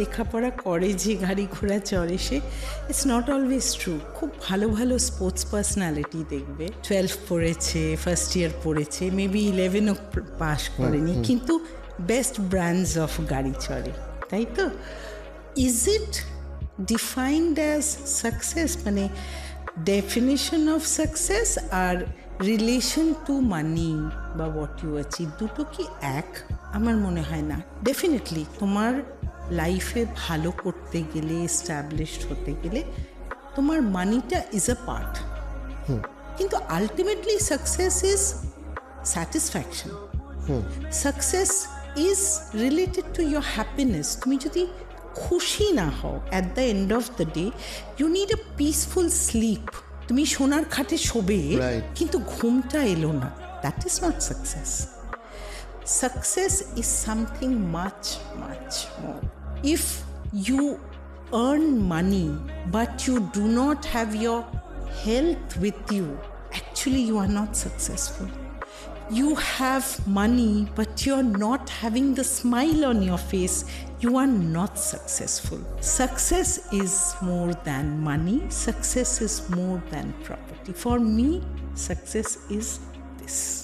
লেখাপড়া করে যে গাড়ি ঘোড়া চড়ে সে, ইটস নট অলওয়েজ ট্রু। খুব ভালো ভালো স্পোর্টস পার্সোনালিটি দেখবে 12 পড়েছে, ফার্স্ট ইয়ার পড়েছে, মেবি 11ও পাস করেনি, কিন্তু বেস্ট ব্র্যান্ডস অফ গাড়ি চড়ে, তাই তো? Is it defined as success? মানে ডেফিনেশন অফ সাকসেস আর রিলেশন টু মানি বা হোয়াট ইউ অ্যাচিভ, দুটো কি এক? আমার মনে হয় না। ডেফিনেটলি তোমার লাইফে ভালো করতে গেলে, এস্টাবলিশড হতে গেলে তোমার মানিটা ইজ আ পার্ট, কিন্তু ultimately success is satisfaction. Success is related to your happiness. তুমি যদি খুশি না হও at the end of the day, you need a peaceful sleep. তুমি সোনার খাটে শোবে কিন্তু ঘুমটা এলো না, that is not success. Success is something much, much more. If you earn money but you do not have your health with you, actually you are not successful. You have money but you're not having the smile on your face, you are not successful. Success is more than money. Success is more than property. For me, success is this.